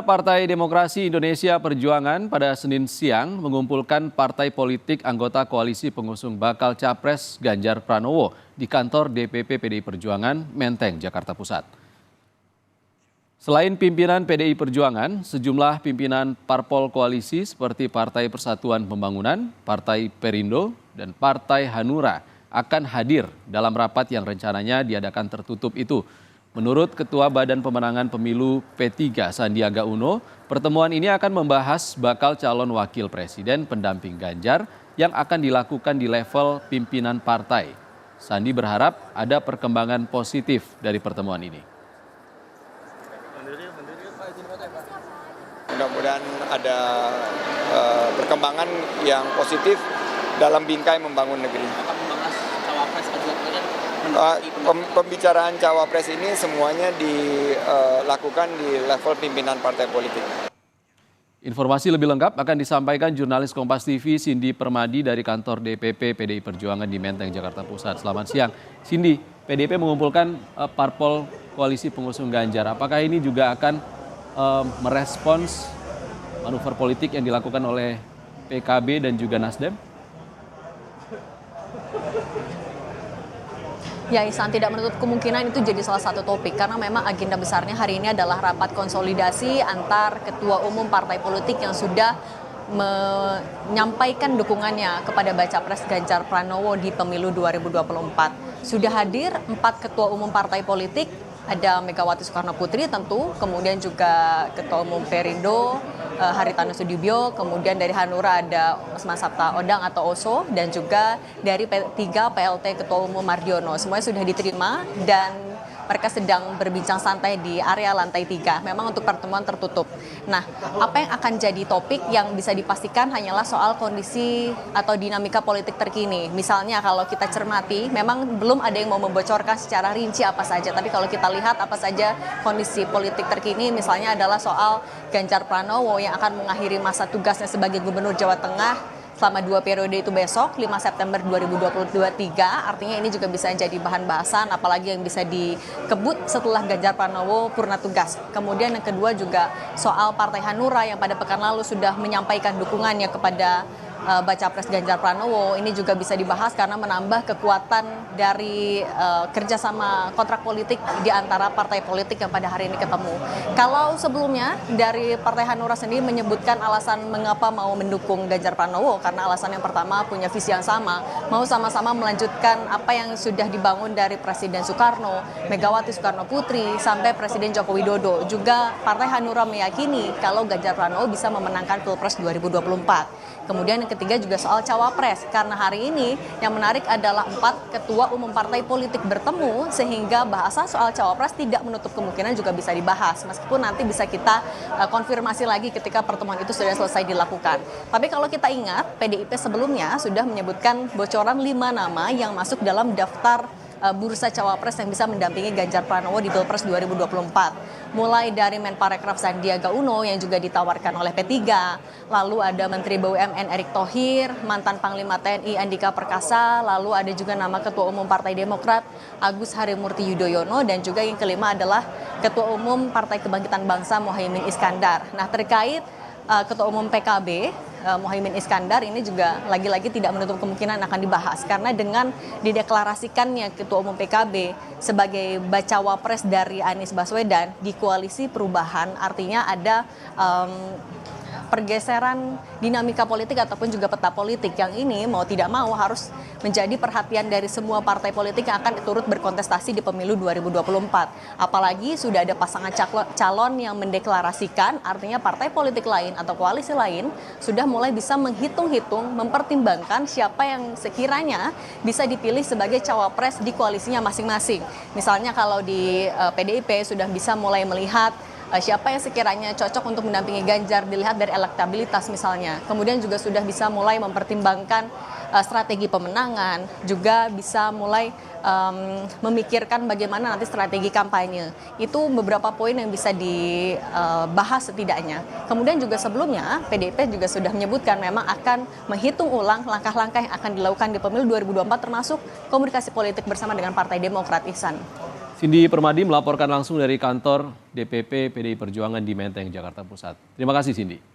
Partai Demokrasi Indonesia Perjuangan pada Senin siang mengumpulkan partai politik anggota koalisi pengusung bakal Capres Ganjar Pranowo di kantor DPP PDI Perjuangan, Menteng, Jakarta Pusat. Selain pimpinan PDI Perjuangan, sejumlah pimpinan parpol koalisi seperti Partai Persatuan Pembangunan, Partai Perindo, dan Partai Hanura akan hadir dalam rapat yang rencananya diadakan tertutup itu. Menurut Ketua Badan Pemenangan Pemilu P3 Sandiaga Uno, pertemuan ini akan membahas bakal calon wakil presiden pendamping Ganjar yang akan dilakukan di level pimpinan partai. Sandi berharap ada perkembangan positif dari pertemuan ini. Mudah-mudahan ada perkembangan yang positif dalam bingkai membangun negeri. Pembicaraan cawapres ini semuanya dilakukan di level pimpinan partai politik. Informasi lebih lengkap akan disampaikan jurnalis Kompas TV Cindy Permadi dari kantor DPP PDI Perjuangan di Menteng, Jakarta Pusat. Selamat siang. Cindy, PDIP mengumpulkan parpol koalisi pengusung Ganjar. Apakah ini juga akan merespons manuver politik yang dilakukan oleh PKB dan juga Nasdem? Ya, Ihsan, tidak menutup kemungkinan itu jadi salah satu topik karena memang agenda besarnya hari ini adalah rapat konsolidasi antar ketua umum partai politik yang sudah menyampaikan dukungannya kepada baca pres Ganjar Pranowo di pemilu 2024. Sudah hadir 4 ketua umum partai politik, ada Megawati Soekarno Putri tentu, kemudian juga Ketua Umum Perindo, Haritanu Sudibyo, kemudian dari Hanura ada Osman Sabta Odang atau Oso, dan juga dari P3 PLT Ketua Umum Mardiono. Semuanya sudah diterima dan mereka sedang berbincang santai di area lantai 3. Memang untuk pertemuan tertutup. Nah, apa yang akan jadi topik yang bisa dipastikan hanyalah soal kondisi atau dinamika politik terkini. Misalnya kalau kita cermati, memang belum ada yang mau membocorkan secara rinci apa saja. Tapi kalau kita lihat apa saja kondisi politik terkini, misalnya adalah soal Ganjar Pranowo yang akan mengakhiri masa tugasnya sebagai Gubernur Jawa Tengah selama 2 periode itu besok 5 September 2023, artinya ini juga bisa jadi bahan bahasan apalagi yang bisa dikebut setelah Ganjar Pranowo purna tugas. Kemudian yang kedua juga soal Partai Hanura yang pada pekan lalu sudah menyampaikan dukungannya kepada baca pres Ganjar Pranowo. Ini juga bisa dibahas karena menambah kekuatan dari kerjasama kontrak politik di antara partai politik yang pada hari ini ketemu. Kalau sebelumnya dari Partai Hanura sendiri menyebutkan alasan mengapa mau mendukung Ganjar Pranowo, karena alasan yang pertama punya visi yang sama, mau sama-sama melanjutkan apa yang sudah dibangun dari Presiden Soekarno, Megawati Soekarno Putri, sampai Presiden Joko Widodo. Juga Partai Hanura meyakini kalau Ganjar Pranowo bisa memenangkan Pilpres 2024. Kemudian yang ketiga juga soal cawapres, karena hari ini yang menarik adalah 4 ketua umum partai politik bertemu sehingga bahasa soal cawapres tidak menutup kemungkinan juga bisa dibahas. Meskipun nanti bisa kita konfirmasi lagi ketika pertemuan itu sudah selesai dilakukan. Tapi kalau kita ingat, PDIP sebelumnya sudah menyebutkan bocoran 5 nama yang masuk dalam daftar bursa cawapres yang bisa mendampingi Ganjar Pranowo di Pilpres 2024. Mulai dari Menparekraf Sandiaga Uno yang juga ditawarkan oleh P3, lalu ada Menteri BUMN Erick Thohir, mantan Panglima TNI Andika Perkasa, lalu ada juga nama Ketua Umum Partai Demokrat Agus Harimurti Yudhoyono, dan juga yang kelima adalah Ketua Umum Partai Kebangkitan Bangsa Mohaimin Iskandar. Nah, terkait Ketua Umum PKB Mohaimin Iskandar ini juga lagi-lagi tidak menutup kemungkinan akan dibahas karena dengan dideklarasikannya Ketua Umum PKB sebagai bacawa pres dari Anies Baswedan di koalisi perubahan, artinya ada pergeseran dinamika politik ataupun juga peta politik yang ini mau tidak mau harus menjadi perhatian dari semua partai politik yang akan turut berkontestasi di pemilu 2024. Apalagi sudah ada pasangan calon yang mendeklarasikan, artinya partai politik lain atau koalisi lain sudah mulai bisa menghitung-hitung, mempertimbangkan siapa yang sekiranya bisa dipilih sebagai cawapres di koalisinya masing-masing. Misalnya kalau di PDIP sudah bisa mulai melihat siapa yang sekiranya cocok untuk mendampingi Ganjar dilihat dari elektabilitas misalnya. Kemudian juga sudah bisa mulai mempertimbangkan strategi pemenangan, juga bisa mulai memikirkan bagaimana nanti strategi kampanye. Itu beberapa poin yang bisa dibahas setidaknya. Kemudian juga sebelumnya PDIP juga sudah menyebutkan memang akan menghitung ulang langkah-langkah yang akan dilakukan di pemilu 2024 termasuk komunikasi politik bersama dengan Partai Demokrat, Ihsan. Cindy Permadi melaporkan langsung dari kantor DPP PDI Perjuangan di Menteng, Jakarta Pusat. Terima kasih, Cindy.